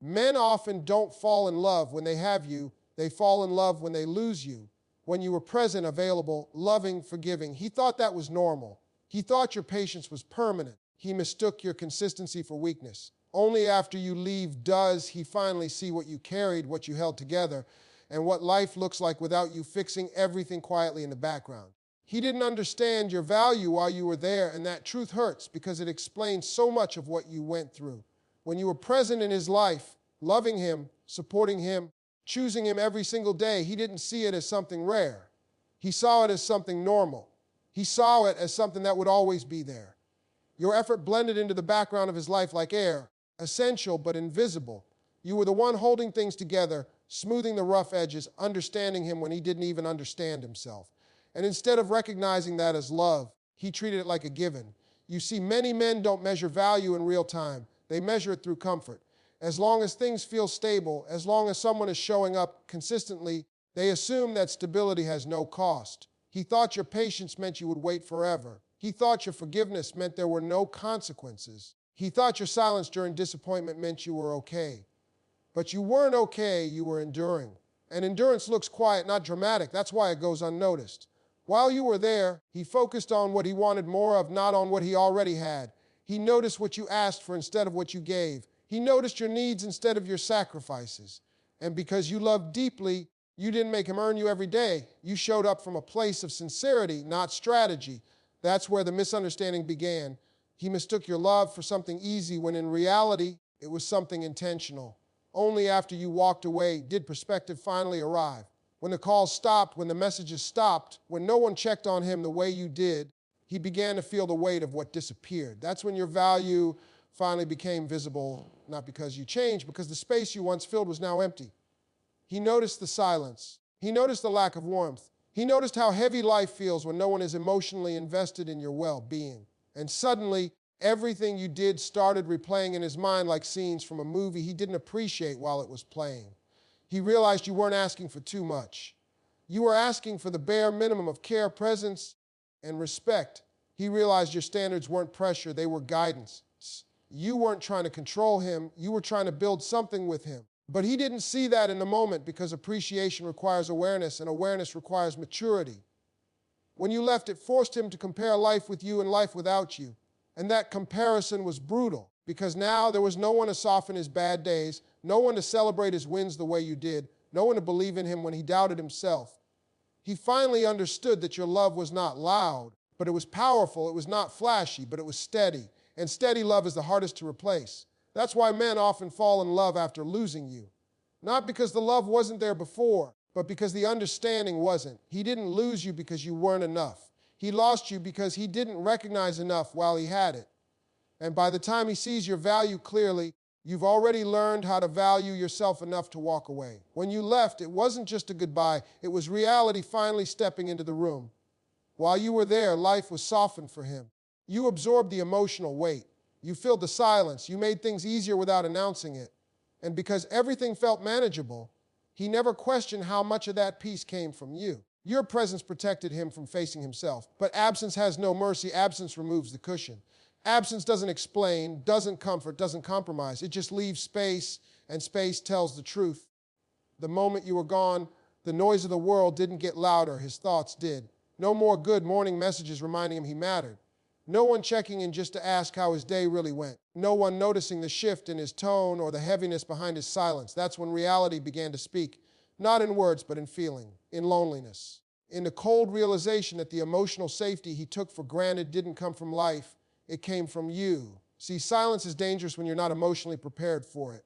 Men often don't fall in love when they have you. They fall in love when they lose you. When you were present, available, loving, forgiving. He thought that was normal. He thought your patience was permanent. He mistook your consistency for weakness. Only after you leave does he finally see what you carried, what you held together, and what life looks like without you fixing everything quietly in the background. He didn't understand your value while you were there, and that truth hurts because it explains so much of what you went through. When you were present in his life, loving him, supporting him, choosing him every single day, he didn't see it as something rare. He saw it as something normal. He saw it as something that would always be there. Your effort blended into the background of his life like air, essential but invisible. You were the one holding things together, smoothing the rough edges, understanding him when he didn't even understand himself. And instead of recognizing that as love, he treated it like a given. You see, many men don't measure value in real time. They measure it through comfort. As long as things feel stable, as long as someone is showing up consistently, they assume that stability has no cost. He thought your patience meant you would wait forever. He thought your forgiveness meant there were no consequences. He thought your silence during disappointment meant you were okay. But you weren't okay, you were enduring. And endurance looks quiet, not dramatic. That's why it goes unnoticed. While you were there, he focused on what he wanted more of, not on what he already had. He noticed what you asked for instead of what you gave. He noticed your needs instead of your sacrifices. And because you loved deeply, you didn't make him earn you every day. You showed up from a place of sincerity, not strategy. That's where the misunderstanding began. He mistook your love for something easy when in reality, it was something intentional. Only after you walked away did perspective finally arrive. When the calls stopped, when the messages stopped, when no one checked on him the way you did, he began to feel the weight of what disappeared. That's when your value finally became visible, not because you changed, because the space you once filled was now empty. He noticed the silence. He noticed the lack of warmth. He noticed how heavy life feels when no one is emotionally invested in your well-being. And suddenly, everything you did started replaying in his mind like scenes from a movie he didn't appreciate while it was playing. He realized you weren't asking for too much. You were asking for the bare minimum of care, presence, and respect. He realized your standards weren't pressure, they were guidance. You weren't trying to control him, you were trying to build something with him. But he didn't see that in the moment because appreciation requires awareness, and awareness requires maturity. When you left, it forced him to compare life with you and life without you. And that comparison was brutal because now there was no one to soften his bad days, no one to celebrate his wins the way you did, no one to believe in him when he doubted himself. He finally understood that your love was not loud, but it was powerful. It was not flashy, but it was steady. And steady love is the hardest to replace. That's why men often fall in love after losing you. Not because the love wasn't there before, but because the understanding wasn't. He didn't lose you because you weren't enough. He lost you because he didn't recognize enough while he had it. And by the time he sees your value clearly, you've already learned how to value yourself enough to walk away. When you left, it wasn't just a goodbye. It was reality finally stepping into the room. While you were there, life was softened for him. You absorbed the emotional weight. You filled the silence. You made things easier without announcing it. And because everything felt manageable, he never questioned how much of that peace came from you. Your presence protected him from facing himself. But absence has no mercy. Absence removes the cushion. Absence doesn't explain, doesn't comfort, doesn't compromise. It just leaves space, and space tells the truth. The moment you were gone, the noise of the world didn't get louder. His thoughts did. No more good morning messages reminding him he mattered. No one checking in just to ask how his day really went. No one noticing the shift in his tone or the heaviness behind his silence. That's when reality began to speak, not in words, but in feeling, in loneliness, in the cold realization that the emotional safety he took for granted didn't come from life, it came from you. See, silence is dangerous when you're not emotionally prepared for it.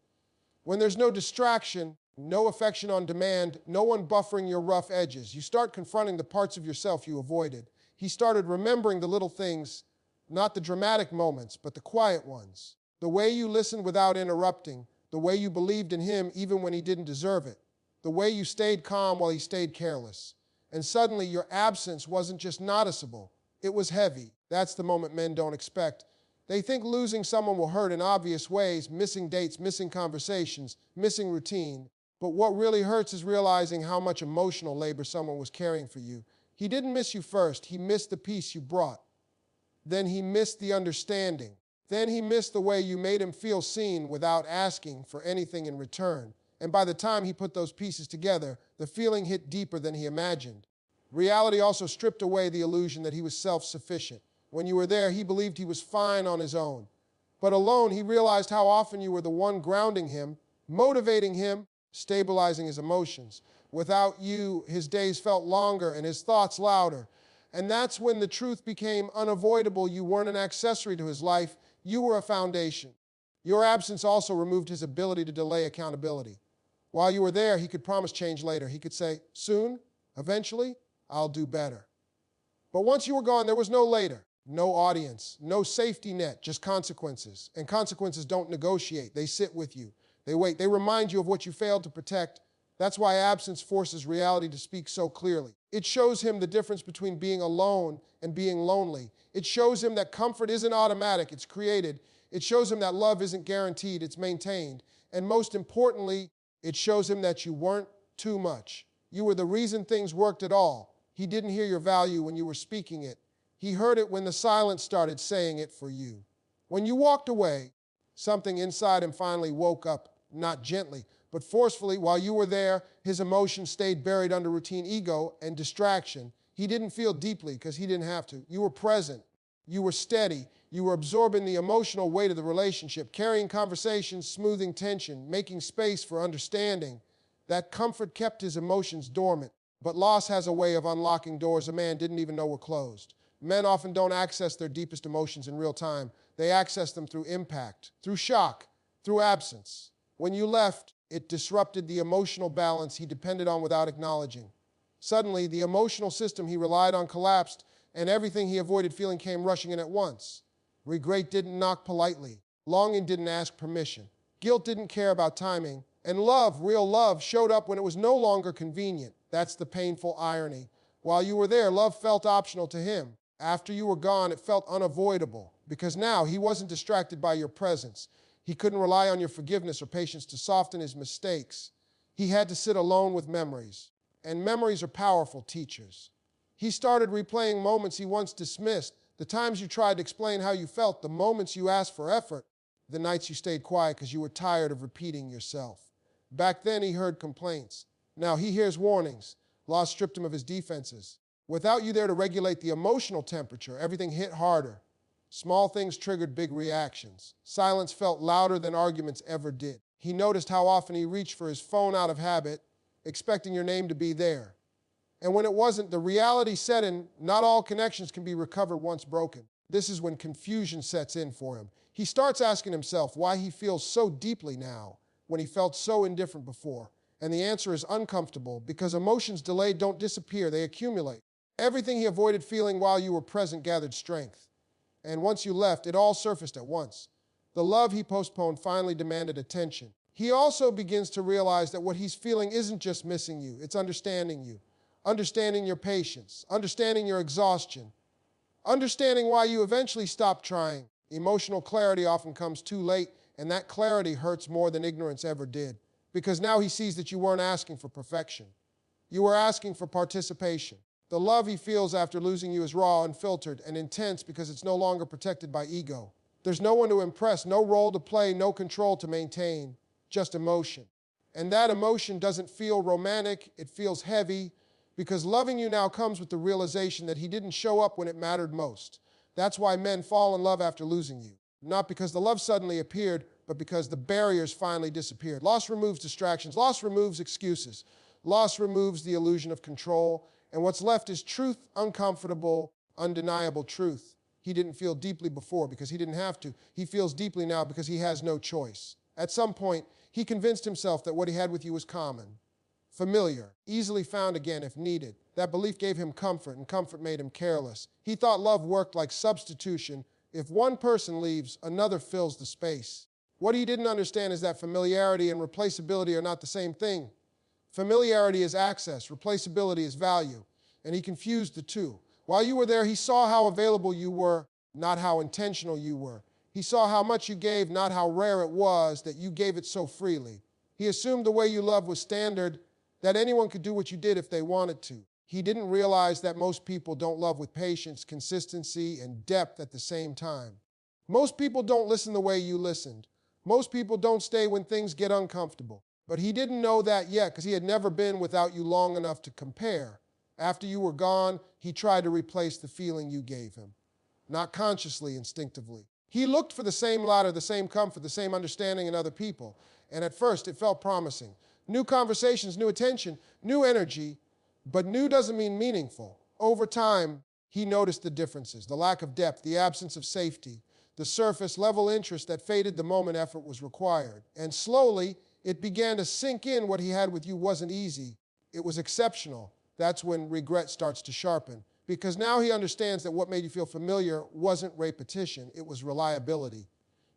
When there's no distraction, no affection on demand, no one buffering your rough edges, you start confronting the parts of yourself you avoided. He started remembering the little things, not the dramatic moments, but the quiet ones. The way you listened without interrupting, the way you believed in him even when he didn't deserve it, the way you stayed calm while he stayed careless. And suddenly your absence wasn't just noticeable, it was heavy. That's the moment men don't expect. They think losing someone will hurt in obvious ways, missing dates, missing conversations, missing routine. But what really hurts is realizing how much emotional labor someone was carrying for you. He didn't miss you first, he missed the peace you brought. Then he missed the understanding. Then he missed the way you made him feel seen without asking for anything in return. And by the time he put those pieces together, the feeling hit deeper than he imagined. Reality also stripped away the illusion that he was self-sufficient. When you were there, he believed he was fine on his own. But alone, he realized how often you were the one grounding him, motivating him, stabilizing his emotions. Without you, his days felt longer and his thoughts louder. And that's when the truth became unavoidable. You weren't an accessory to his life. You were a foundation. Your absence also removed his ability to delay accountability. While you were there, he could promise change later. He could say, soon, eventually, I'll do better. But once you were gone, there was no later, no audience, no safety net, just consequences. And consequences don't negotiate. They sit with you. They wait. They remind you of what you failed to protect. That's why absence forces reality to speak so clearly. It shows him the difference between being alone and being lonely. It shows him that comfort isn't automatic, it's created. It shows him that love isn't guaranteed, it's maintained. And most importantly, it shows him that you weren't too much. You were the reason things worked at all. He didn't hear your value when you were speaking it. He heard it when the silence started saying it for you. When you walked away, something inside him finally woke up, not gently, but forcefully. While you were there, his emotions stayed buried under routine ego and distraction. He didn't feel deeply because he didn't have to. You were present. You were steady. You were absorbing the emotional weight of the relationship, carrying conversations, smoothing tension, making space for understanding. That comfort kept his emotions dormant. But loss has a way of unlocking doors a man didn't even know were closed. Men often don't access their deepest emotions in real time. They access them through impact, through shock, through absence. When you left, it disrupted the emotional balance he depended on without acknowledging. Suddenly, the emotional system he relied on collapsed, and everything he avoided feeling came rushing in at once. Regret didn't knock politely. Longing didn't ask permission. Guilt didn't care about timing. And love, real love, showed up when it was no longer convenient. That's the painful irony. While you were there, love felt optional to him. After you were gone, it felt unavoidable, because now he wasn't distracted by your presence. He couldn't rely on your forgiveness or patience to soften his mistakes. He had to sit alone with memories. And memories are powerful teachers. He started replaying moments he once dismissed, the times you tried to explain how you felt, the moments you asked for effort, the nights you stayed quiet because you were tired of repeating yourself. Back then, he heard complaints. Now he hears warnings. Loss stripped him of his defenses. Without you there to regulate the emotional temperature, everything hit harder. Small things triggered big reactions. Silence felt louder than arguments ever did. He noticed how often he reached for his phone out of habit, expecting your name to be there. And when it wasn't, the reality set in. Not all connections can be recovered once broken. This is when confusion sets in for him. He starts asking himself why he feels so deeply now when he felt so indifferent before. And the answer is uncomfortable, because emotions delayed don't disappear, they accumulate. Everything he avoided feeling while you were present gathered strength. And once you left, it all surfaced at once. The love he postponed finally demanded attention. He also begins to realize that what he's feeling isn't just missing you, it's understanding you. Understanding your patience, understanding your exhaustion, understanding why you eventually stopped trying. Emotional clarity often comes too late, and that clarity hurts more than ignorance ever did. Because now he sees that you weren't asking for perfection. You were asking for participation. The love he feels after losing you is raw, unfiltered, and intense because it's no longer protected by ego. There's no one to impress, no role to play, no control to maintain, just emotion. And that emotion doesn't feel romantic, it feels heavy, because loving you now comes with the realization that he didn't show up when it mattered most. That's why men fall in love after losing you. Not because the love suddenly appeared, but because the barriers finally disappeared. Loss removes distractions. Loss removes excuses. Loss removes the illusion of control. And what's left is truth, uncomfortable, undeniable truth. He didn't feel deeply before because he didn't have to. He feels deeply now because he has no choice. At some point, he convinced himself that what he had with you was common, familiar, easily found again if needed. That belief gave him comfort, and comfort made him careless. He thought love worked like substitution. If one person leaves, another fills the space. What he didn't understand is that familiarity and replaceability are not the same thing. Familiarity is access, replaceability is value, and he confused the two. While you were there, he saw how available you were, not how intentional you were. He saw how much you gave, not how rare it was that you gave it so freely. He assumed the way you loved was standard, that anyone could do what you did if they wanted to. He didn't realize that most people don't love with patience, consistency, and depth at the same time. Most people don't listen the way you listened. Most people don't stay when things get uncomfortable. But he didn't know that yet because he had never been without you long enough to compare. After you were gone, he tried to replace the feeling you gave him. Not consciously, instinctively. He looked for the same ladder, the same comfort, the same understanding in other people. And at first, it felt promising. New conversations, new attention, new energy. But new doesn't mean meaningful. Over time, he noticed the differences, the lack of depth, the absence of safety, the surface level interest that faded the moment effort was required. And slowly, it began to sink in what he had with you wasn't easy. It was exceptional. That's when regret starts to sharpen. Because now he understands that what made you feel familiar wasn't repetition, it was reliability.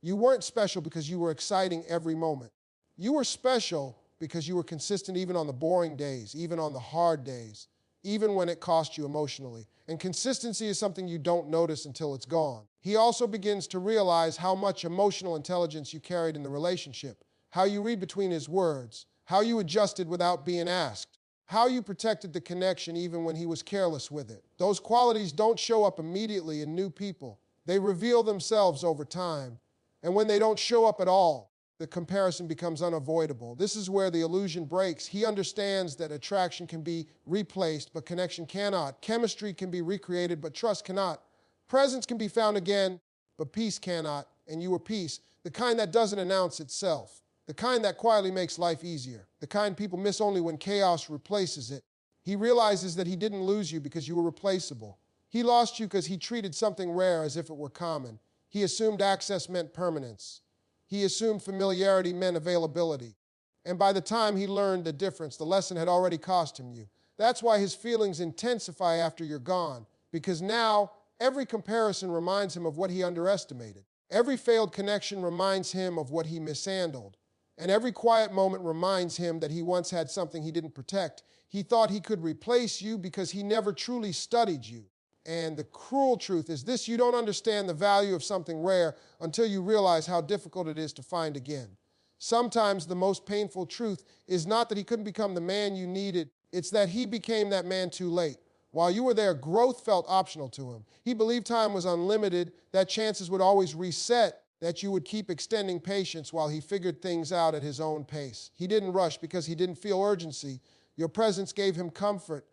You weren't special because you were exciting every moment. You were special because you were consistent even on the boring days, even on the hard days, even when it cost you emotionally. And consistency is something you don't notice until it's gone. He also begins to realize how much emotional intelligence you carried in the relationship, how you read between his words, how you adjusted without being asked, how you protected the connection even when he was careless with it. Those qualities don't show up immediately in new people. They reveal themselves over time. And when they don't show up at all, the comparison becomes unavoidable. This is where the illusion breaks. He understands that attraction can be replaced, but connection cannot. Chemistry can be recreated, but trust cannot. Presence can be found again, but peace cannot. And you are peace, the kind that doesn't announce itself, the kind that quietly makes life easier, the kind people miss only when chaos replaces it. He realizes that he didn't lose you because you were replaceable. He lost you because he treated something rare as if it were common. He assumed access meant permanence. He assumed familiarity meant availability. And by the time he learned the difference, the lesson had already cost him you. That's why his feelings intensify after you're gone, because now every comparison reminds him of what he underestimated. Every failed connection reminds him of what he mishandled. And every quiet moment reminds him that he once had something he didn't protect. He thought he could replace you because he never truly studied you. And the cruel truth is this: you don't understand the value of something rare until you realize how difficult it is to find again. Sometimes the most painful truth is not that he couldn't become the man you needed, it's that he became that man too late. While you were there, growth felt optional to him. He believed time was unlimited, that chances would always reset, that you would keep extending patience while he figured things out at his own pace. He didn't rush because he didn't feel urgency. Your presence gave him comfort,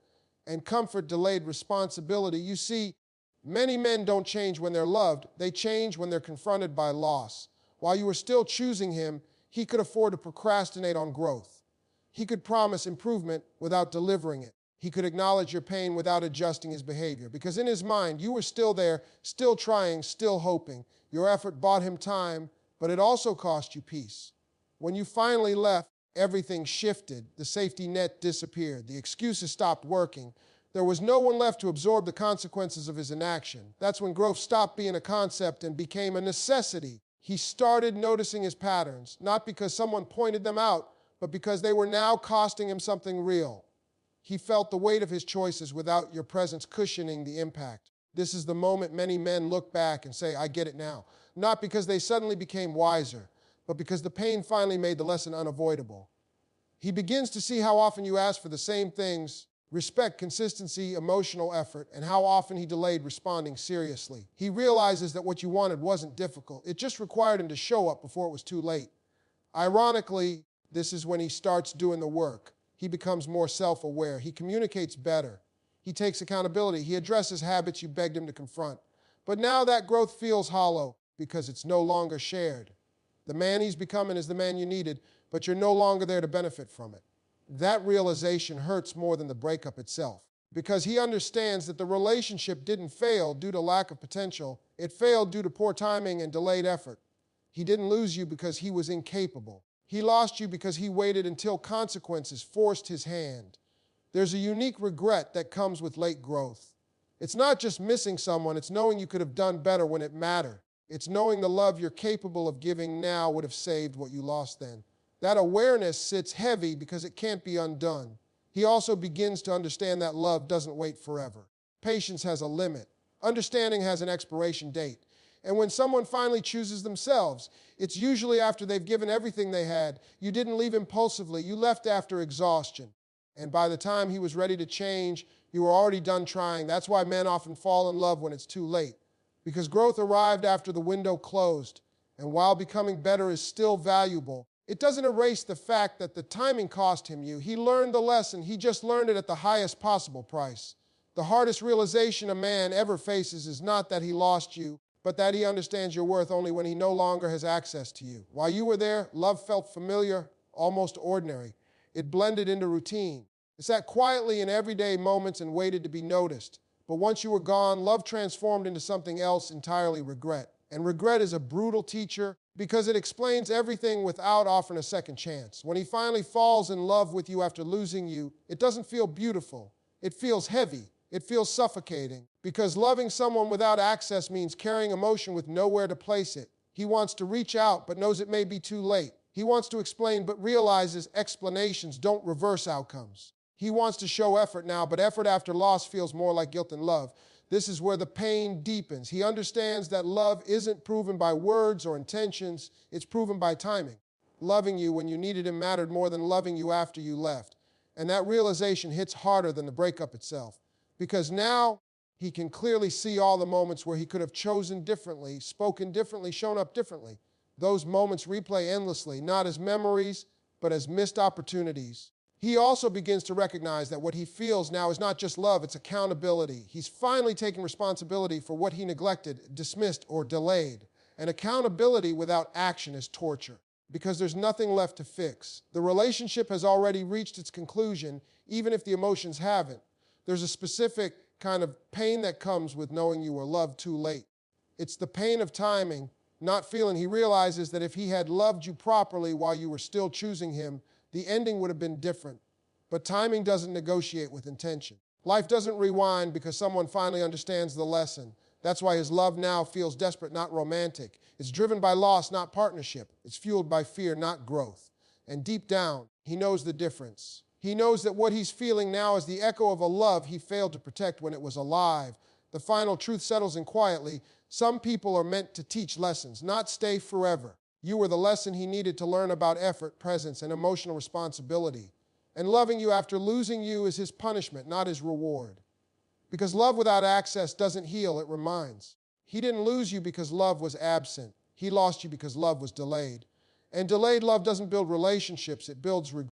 and comfort delayed responsibility. You see, many men don't change when they're loved. They change when they're confronted by loss. While you were still choosing him, he could afford to procrastinate on growth. He could promise improvement without delivering it. He could acknowledge your pain without adjusting his behavior. Because in his mind, you were still there, still trying, still hoping. Your effort bought him time, but it also cost you peace. When you finally left, everything shifted. The safety net disappeared. The excuses stopped working. There was no one left to absorb the consequences of his inaction. That's when growth stopped being a concept and became a necessity. He started noticing his patterns, not because someone pointed them out, but because they were now costing him something real. He felt the weight of his choices without your presence cushioning the impact. This is the moment many men look back and say, I get it now. Not because they suddenly became wiser, but because the pain finally made the lesson unavoidable. He begins to see how often you ask for the same things: respect, consistency, emotional effort, and how often he delayed responding seriously. He realizes that what you wanted wasn't difficult. It just required him to show up before it was too late. Ironically, this is when he starts doing the work. He becomes more self-aware. He communicates better. He takes accountability. He addresses habits you begged him to confront. But now that growth feels hollow because it's no longer shared. The man he's becoming is the man you needed, but you're no longer there to benefit from it. That realization hurts more than the breakup itself, because he understands that the relationship didn't fail due to lack of potential. It failed due to poor timing and delayed effort. He didn't lose you because he was incapable. He lost you because he waited until consequences forced his hand. There's a unique regret that comes with late growth. It's not just missing someone, it's knowing you could have done better when it mattered. It's knowing the love you're capable of giving now would have saved what you lost then. That awareness sits heavy because it can't be undone. He also begins to understand that love doesn't wait forever. Patience has a limit. Understanding has an expiration date. And when someone finally chooses themselves, it's usually after they've given everything they had. You didn't leave impulsively. You left after exhaustion. And by the time he was ready to change, you were already done trying. That's why men often fall in love when it's too late. because growth arrived after the window closed. And while becoming better is still valuable, it doesn't erase the fact that the timing cost him you. He learned the lesson. He just learned it at the highest possible price. The hardest realization a man ever faces is not that he lost you, but that he understands your worth only when he no longer has access to you. While you were there, love felt familiar, almost ordinary. It blended into routine. It sat quietly in everyday moments and waited to be noticed. But once you were gone, love transformed into something else entirely: regret. And regret is a brutal teacher because it explains everything without offering a second chance. When he finally falls in love with you after losing you, it doesn't feel beautiful. It feels heavy. It feels suffocating, because loving someone without access means carrying emotion with nowhere to place it. He wants to reach out, but knows it may be too late. He wants to explain, but realizes explanations don't reverse outcomes. He wants to show effort now, but effort after loss feels more like guilt than love. This is where the pain deepens. He understands that love isn't proven by words or intentions, it's proven by timing. Loving you when you needed him mattered more than loving you after you left. And that realization hits harder than the breakup itself, because now he can clearly see all the moments where he could have chosen differently, spoken differently, shown up differently. Those moments replay endlessly, not as memories, but as missed opportunities. He also begins to recognize that what he feels now is not just love, it's accountability. He's finally taking responsibility for what he neglected, dismissed, or delayed. And accountability without action is torture, because there's nothing left to fix. The relationship has already reached its conclusion, even if the emotions haven't. There's a specific kind of pain that comes with knowing you were loved too late. It's the pain of timing, not feeling. He realizes that if he had loved you properly while you were still choosing him, the ending would have been different. But timing doesn't negotiate with intention. Life doesn't rewind because someone finally understands the lesson. That's why his love now feels desperate, not romantic. It's driven by loss, not partnership. It's fueled by fear, not growth. And deep down, he knows the difference. He knows that what he's feeling now is the echo of a love he failed to protect when it was alive. The final truth settles in quietly. Some people are meant to teach lessons, not stay forever. You were the lesson he needed to learn about effort, presence, and emotional responsibility. And loving you after losing you is his punishment, not his reward. Because love without access doesn't heal, it reminds. He didn't lose you because love was absent. He lost you because love was delayed. And delayed love doesn't build relationships, it builds regret.